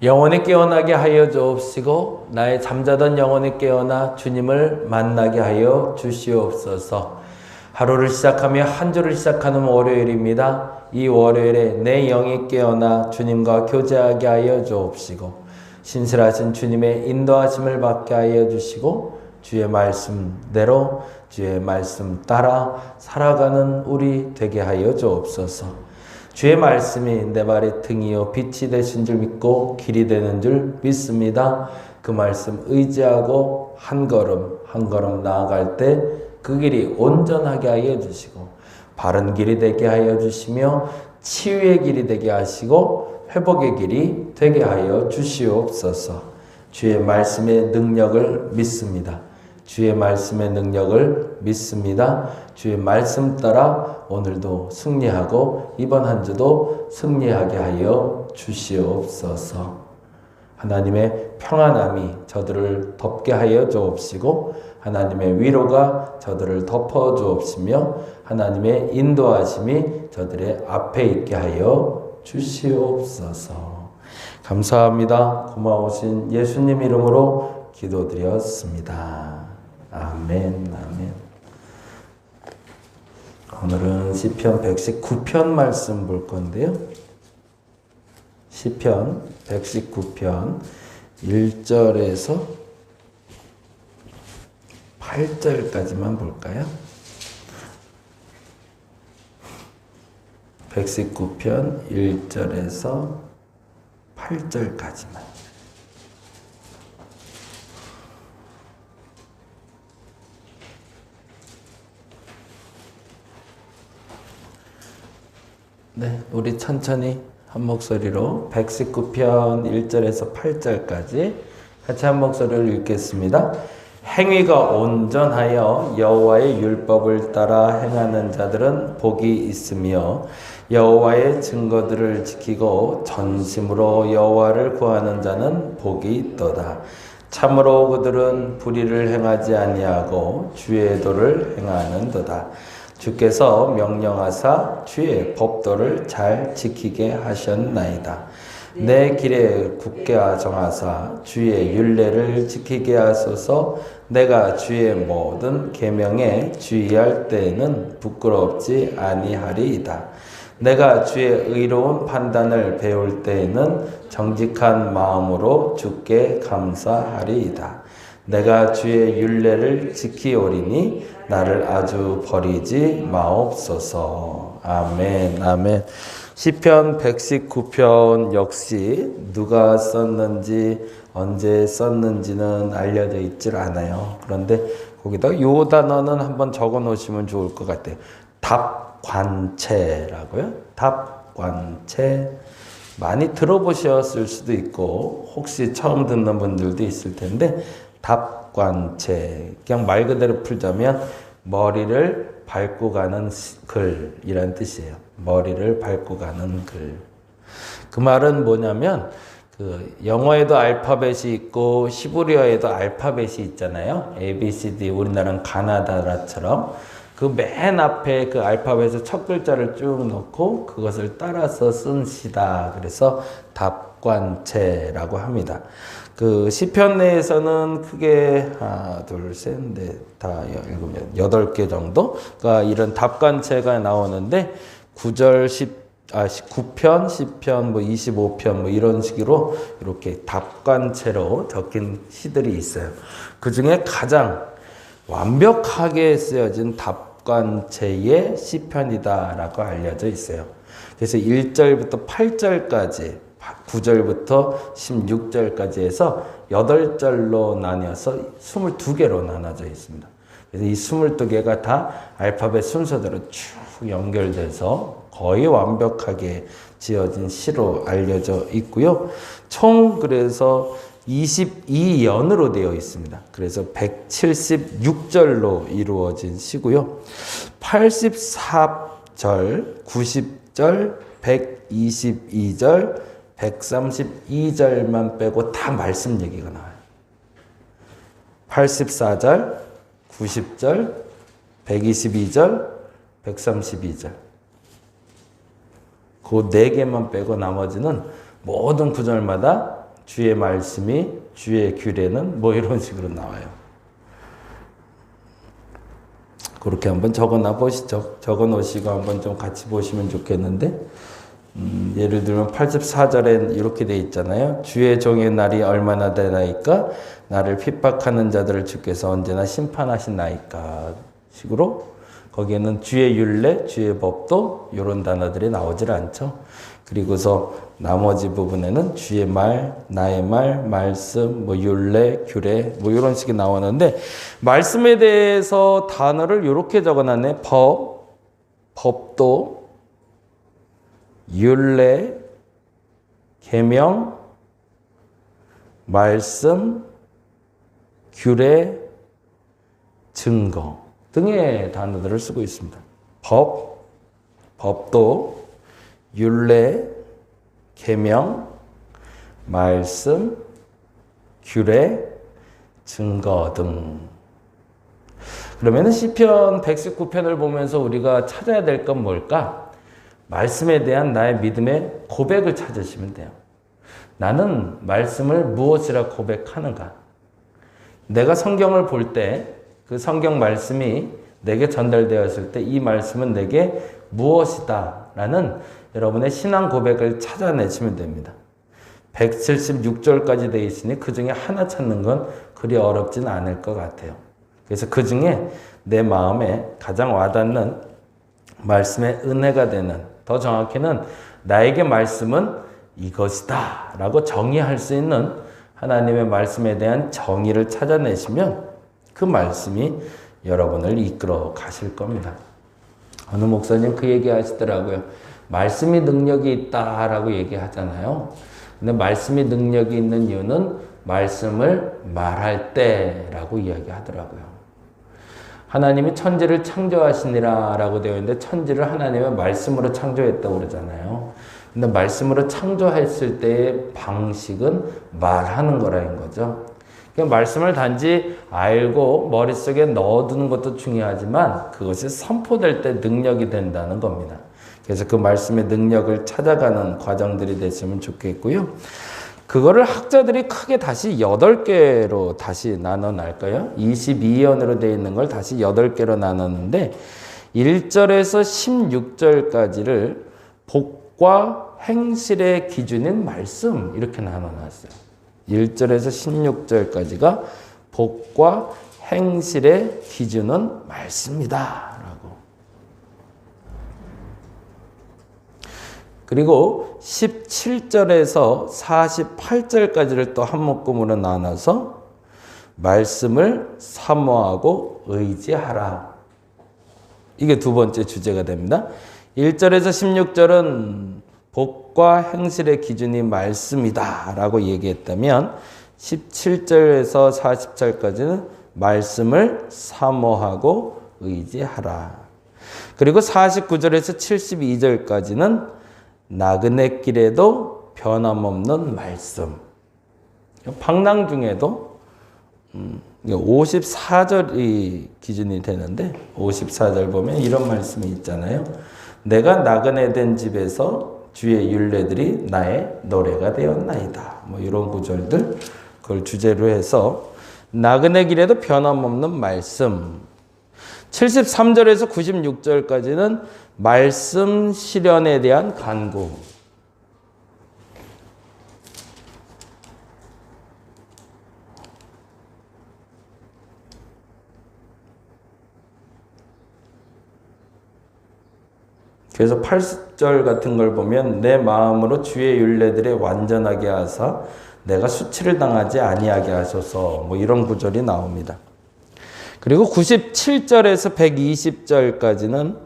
영혼이 깨어나게 하여 주옵시고 나의 잠자던 영혼이 깨어나 주님을 만나게 하여 주시옵소서. 하루를 시작하며 한 주를 시작하는 월요일입니다. 이 월요일에 내 영이 깨어나 주님과 교제하게 하여 주옵시고 신실하신 주님의 인도하심을 받게 하여 주시고 주의 말씀대로 주의 말씀 따라 살아가는 우리 되게 하여 주옵소서. 주의 말씀이 내 발의 등이요 빛이 되신 줄 믿고 길이 되는 줄 믿습니다. 그 말씀 의지하고 한 걸음 한 걸음 나아갈 때 그 길이 온전하게 하여 주시고 바른 길이 되게 하여 주시며 치유의 길이 되게 하시고 회복의 길이 되게 하여 주시옵소서. 주의 말씀의 능력을 믿습니다. 주의 말씀의 능력을 믿습니다. 주의 말씀 따라 오늘도 승리하고 이번 한 주도 승리하게 하여 주시옵소서. 하나님의 평안함이 저들을 덮게 하여 주옵시고 하나님의 위로가 저들을 덮어 주옵시며 하나님의 인도하심이 저들의 앞에 있게 하여 주시옵소서. 감사합니다. 고마우신 예수님 이름으로 기도드렸습니다. 아멘, 아멘. 오늘은 시편 119편 말씀 볼 건데요. 시편 119편 1절에서 8절까지만 볼까요? 119편 1절에서 8절까지만. 네, 우리 천천히 한 목소리로 119편 1절에서 8절까지 같이 한 목소리를 읽겠습니다. 행위가 온전하여 여호와의 율법을 따라 행하는 자들은 복이 있으며 여호와의 증거들을 지키고 전심으로 여호와를 구하는 자는 복이 있도다. 참으로 그들은 불의를 행하지 아니하고 주의 도를 행하는도다. 주께서 명령하사 주의 법도를 잘 지키게 하셨나이다. 내 길에 굳게 정하사 주의 율례를 지키게 하소서. 내가 주의 모든 계명에 주의할 때에는 부끄럽지 아니하리이다. 내가 주의 의로운 판단을 배울 때에는 정직한 마음으로 주께 감사하리이다. 내가 주의 율례를 지키오리니 나를 아주 버리지 마옵소서. 아멘, 아멘. 시편 119편 역시 누가 썼는지 언제 썼는지는 알려져 있질 않아요. 그런데 거기다 요 단어는 한번 적어 놓으시면 좋을 것 같아요. 답관체라고요. 답관체. 많이 들어보셨을 수도 있고 혹시 처음 듣는 분들도 있을 텐데 답관체. 그냥 말 그대로 풀자면 머리를 밟고 가는 글이란 뜻이에요. 머리를 밟고 가는 글. 그 말은 뭐냐면 그 영어에도 알파벳이 있고 히브리어에도 알파벳이 있잖아요. A, B, C, D. 우리나라는 가나다라처럼 그 맨 앞에 그 알파벳의 첫 글자를 쭉 넣고 그것을 따라서 쓴 시다. 그래서 답관체라고 합니다. 그 시편 내에서는 크게 하나, 둘, 셋, 넷, 다 읽으면 8개 정도가 이런 답관체가 나오는데 9편, 10편, 뭐 25편 뭐 이런 식으로 이렇게 답관체로 적힌 시들이 있어요. 그 중에 가장 완벽하게 쓰여진 답관체의 시편이다라고 알려져 있어요. 그래서 1절부터 8절까지 9절부터 16절까지 해서 8절로 나뉘어서 22개로 나눠져 있습니다. 그래서 이 22개가 다 알파벳 순서대로 쭉 연결돼서 거의 완벽하게 지어진 시로 알려져 있고요. 총 그래서 22연으로 되어 있습니다. 그래서 176절로 이루어진 시고요. 84절, 90절, 122절, 132절만 빼고 다 말씀 얘기가 나와요. 84절, 90절, 122절, 132절. 그 4개만 빼고 나머지는 모든 구절마다 주의 말씀이 주의 규례는 뭐 이런 식으로 나와요. 그렇게 한번 적어놔 보시죠. 적어 놓으시고 한번 좀 같이 보시면 좋겠는데, 예를 들면 84절엔 이렇게 돼 있잖아요. 주의 종의 날이 얼마나 되나이까? 나를 핍박하는 자들을 주께서 언제나 심판하시나이까? 식으로 거기에는 주의 율례, 주의 법도 이런 단어들이 나오질 않죠. 그리고서 나머지 부분에는 주의 말, 나의 말, 말씀, 뭐 율례, 규례 뭐 이런 식이 나오는데, 말씀에 대해서 단어를 이렇게 적어놨네. 법도, 율례, 계명, 말씀, 규례, 증거 등의 단어들을 쓰고 있습니다. 법도, 율례, 계명, 말씀, 규례, 증거 등. 그러면 시편 119편을 보면서 우리가 찾아야 될 건 뭘까? 말씀에 대한 나의 믿음의 고백을 찾으시면 돼요. 나는 말씀을 무엇이라 고백하는가? 내가 성경을 볼 때 그 성경 말씀이 내게 전달되었을 때 이 말씀은 내게 무엇이다 라는 여러분의 신앙 고백을 찾아내시면 됩니다. 176절까지 되어 있으니 그 중에 하나 찾는 건 그리 어렵진 않을 것 같아요. 그래서 그 중에 내 마음에 가장 와닿는 말씀의 은혜가 되는, 더 정확히는 나에게 말씀은 이것이다 라고 정의할 수 있는 하나님의 말씀에 대한 정의를 찾아내시면 그 말씀이 여러분을 이끌어 가실 겁니다. 어느 목사님 그 얘기 하시더라고요. 말씀이 능력이 있다라고 얘기하잖아요. 근데 말씀이 능력이 있는 이유는 말씀을 말할 때라고 이야기하더라고요. 하나님이 천지를 창조하시니라 라고 되어 있는데, 천지를 하나님의 말씀으로 창조했다고 그러잖아요. 근데 말씀으로 창조했을 때의 방식은 말하는 거라는 거죠. 말씀을 단지 알고 머릿속에 넣어두는 것도 중요하지만 그것이 선포될 때 능력이 된다는 겁니다. 그래서 그 말씀의 능력을 찾아가는 과정들이 됐으면 좋겠고요. 그거를 학자들이 크게 다시 8개로 다시 나눠날까요? 22연으로 되어 있는 걸 다시 8개로 나눴는데, 1절에서 16절까지를 복과 행실의 기준인 말씀 이렇게 나눠놨어요. 1절에서 16절까지가 복과 행실의 기준은 말씀이다 라고. 그리고 17절에서 48절까지를 또 한 묶음으로 나눠서 말씀을 사모하고 의지하라. 이게 두 번째 주제가 됩니다. 1절에서 16절은 복과 행실의 기준이 말씀이다 라고 얘기했다면, 17절에서 40절까지는 말씀을 사모하고 의지하라. 그리고 49절에서 72절까지는 나그네 길에도 변함없는 말씀. 방랑 중에도 54절이 기준이 되는데, 54절 보면 이런 말씀이 있잖아요. 내가 나그네 된 집에서 주의 율례들이 나의 노래가 되었나이다. 뭐 이런 구절들, 그걸 주제로 해서 나그네 길에도 변함없는 말씀. 73절에서 96절까지는 말씀 실현에 대한 간구. 그래서 8절 같은 걸 보면 내 마음으로 주의 율례들에 완전하게 하사 내가 수치를 당하지 아니하게 하소서, 뭐 이런 구절이 나옵니다. 그리고 97절에서 120절까지는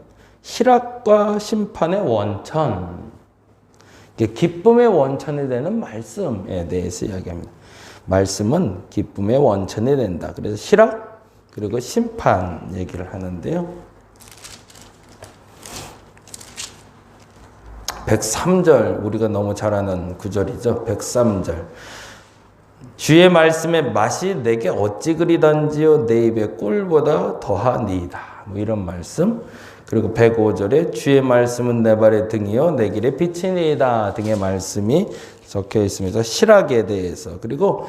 희락과 심판의 원천, 기쁨의 원천이 되는 말씀에 대해서 이야기합니다. 말씀은 기쁨의 원천이 된다. 그래서 희락 그리고 심판 얘기를 하는데요. 103절, 우리가 너무 잘 아는 구절이죠. 103절. 주의 말씀의 맛이 내게 어찌 그리단지요 내 입의 꿀보다 더하니이다. 뭐 이런 말씀. 그리고 105절에 주의 말씀은 내 발의 등이요 내 길의 빛이니이다 등의 말씀이 적혀 있습니다. 실학에 대해서. 그리고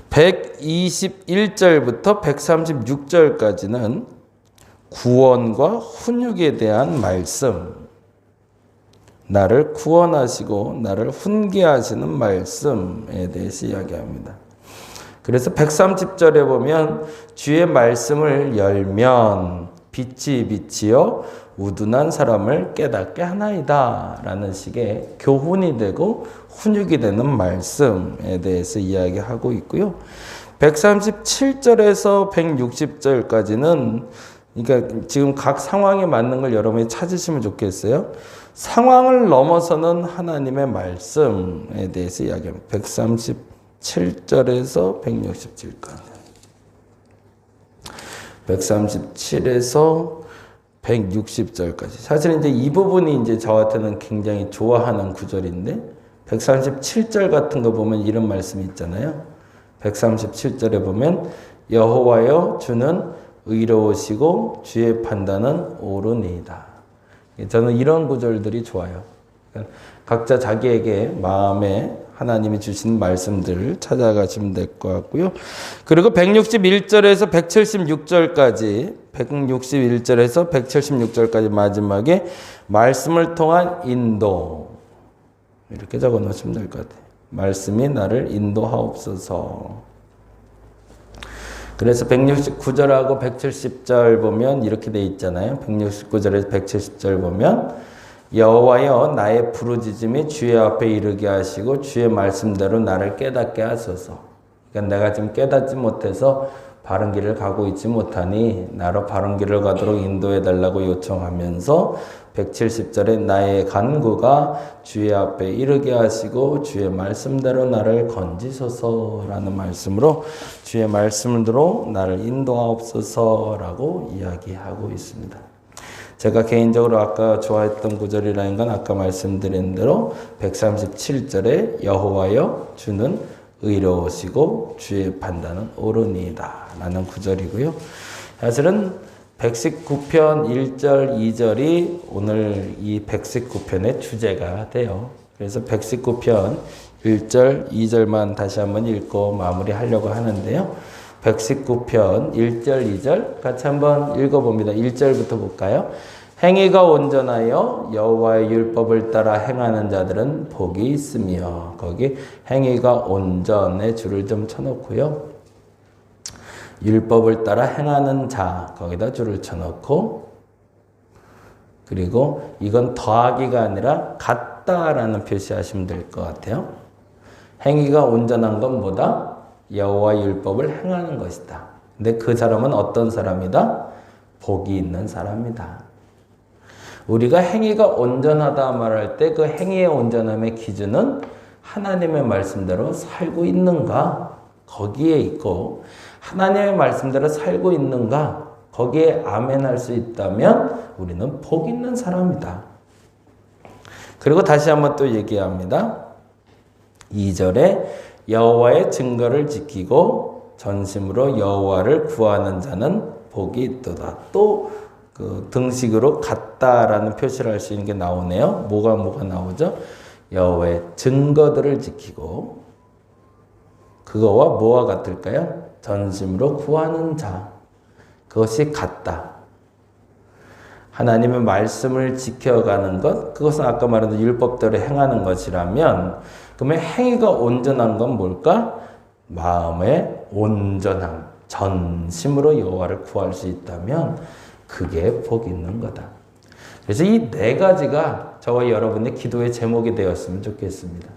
121절부터 136절까지는 구원과 훈육에 대한 말씀, 나를 구원하시고 나를 훈계하시는 말씀에 대해서 이야기합니다. 그래서 130절에 보면 주의 말씀을 열면 빛이 빛이요 우둔한 사람을 깨닫게 하나이다 라는 식의 교훈이 되고 훈육이 되는 말씀에 대해서 이야기하고 있고요. 137절에서 160절까지는 그러니까 지금 각 상황에 맞는 걸 여러분이 찾으시면 좋겠어요. 상황을 넘어서는 하나님의 말씀에 대해서 이야기합니다. 137절에서 167절까지. 137에서 160절까지. 사실 이제 이 부분이 이제 저한테는 굉장히 좋아하는 구절인데 137절 같은 거 보면 이런 말씀이 있잖아요. 137절에 보면 여호와여 주는 의로우시고 주의 판단은 옳으니이다. 저는 이런 구절들이 좋아요. 그러니까 각자 자기에게 마음에 하나님이 주신 말씀들을 찾아가시면 될 것 같고요. 그리고 161절에서 176절까지 161절에서 176절까지 마지막에 말씀을 통한 인도 이렇게 적어 놓으시면 될 것 같아요. 말씀이 나를 인도하옵소서. 그래서 169절하고 170절 보면 이렇게 돼 있잖아요. 169절에서 170절 보면 여호와여 나의 부르짖음이 주의 앞에 이르게 하시고 주의 말씀대로 나를 깨닫게 하소서. 그러니까 내가 지금 깨닫지 못해서 바른 길을 가고 있지 못하니 나로 바른 길을 가도록 인도해 달라고 요청하면서 170절에 나의 간구가 주의 앞에 이르게 하시고 주의 말씀대로 나를 건지소서라는 말씀으로 주의 말씀대로 나를 인도하옵소서라고 이야기하고 있습니다. 제가 개인적으로 아까 좋아했던 구절이라는 건 아까 말씀드린 대로 137절에 여호와여 주는 의로우시고 주의 판단은 옳으니이다 라는 구절이고요. 사실은 119편 1절 2절이 오늘 이 119편의 주제가 돼요. 그래서 119편 1절 2절만 다시 한번 읽고 마무리하려고 하는데요. 119편 1절 2절 같이 한번 읽어봅니다. 1절부터 볼까요? 행위가 온전하여 여호와의 율법을 따라 행하는 자들은 복이 있으며, 거기 행위가 온전에 줄을 좀 쳐놓고요. 율법을 따라 행하는 자 거기다 줄을 쳐놓고, 그리고 이건 더하기가 아니라 같다라는 표시하시면 될 것 같아요. 행위가 온전한 건 뭐다? 여호와의 율법을 행하는 것이다. 근데 그 사람은 어떤 사람이다? 복이 있는 사람이다. 우리가 행위가 온전하다 말할 때 그 행위의 온전함의 기준은 하나님의 말씀대로 살고 있는가? 거기에 있고, 하나님의 말씀대로 살고 있는가? 거기에 아멘할 수 있다면 우리는 복 있는 사람이다. 그리고 다시 한번 또 얘기합니다. 2절에 여호와의 증거를 지키고 전심으로 여호와를 구하는 자는 복이 있도다. 또 그 등식으로 같다라는 표시를 할 수 있는 게 나오네요. 뭐가 나오죠? 여호와의 증거들을 지키고, 그거와 뭐와 같을까요? 전심으로 구하는 자. 그것이 같다. 하나님의 말씀을 지켜가는 것, 그것은 아까 말한 율법대로 행하는 것이라면, 그러면 행위가 온전한 건 뭘까? 마음의 온전함, 전심으로 여호와를 구할 수 있다면 그게 복 있는 거다. 그래서 이 네 가지가 저와 여러분의 기도의 제목이 되었으면 좋겠습니다.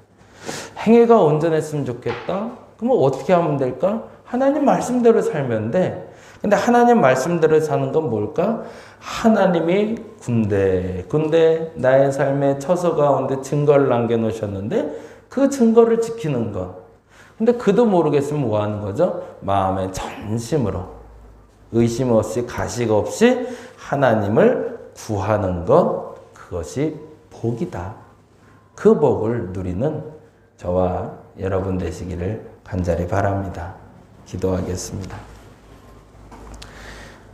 행위가 온전했으면 좋겠다? 그럼 어떻게 하면 될까? 하나님 말씀대로 살면 돼. 근데 하나님 말씀대로 사는 건 뭘까? 하나님이 군데 나의 삶의 처소 가운데 증거를 남겨놓으셨는데 그 증거를 지키는 것. 근데 그도 모르겠으면 뭐 하는 거죠? 마음의 전심으로 의심 없이 가식 없이 하나님을 구하는 것, 그것이 복이다. 그 복을 누리는 저와 여러분 되시기를 간절히 바랍니다. 기도하겠습니다.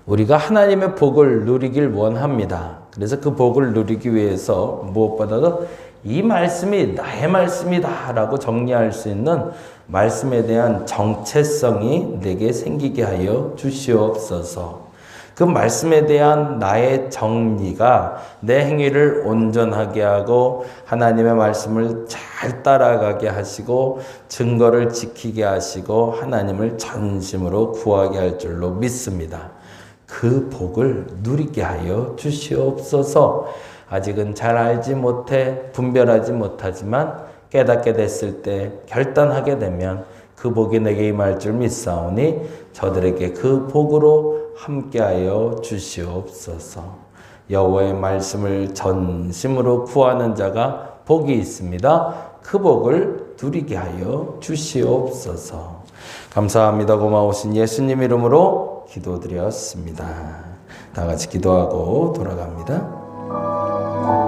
우리가 하나님의 복을 누리길 원합니다. 그래서 그 복을 누리기 위해서 무엇보다도 이 말씀이 나의 말씀이다 라고 정리할 수 있는 말씀에 대한 정체성이 내게 생기게 하여 주시옵소서. 그 말씀에 대한 나의 정리가 내 행위를 온전하게 하고 하나님의 말씀을 잘 따라가게 하시고 증거를 지키게 하시고 하나님을 전심으로 구하게 할 줄로 믿습니다. 그 복을 누리게 하여 주시옵소서. 아직은 잘 알지 못해 분별하지 못하지만 깨닫게 됐을 때 결단하게 되면 그 복이 내게 임할 줄 믿사오니 저들에게 그 복으로 함께하여 주시옵소서. 여호와의 말씀을 전심으로 구하는 자가 복이 있습니다. 그 복을 누리게 하여 주시옵소서. 감사합니다. 고마우신 예수님 이름으로 기도드렸습니다. 다 같이 기도하고 돌아갑니다.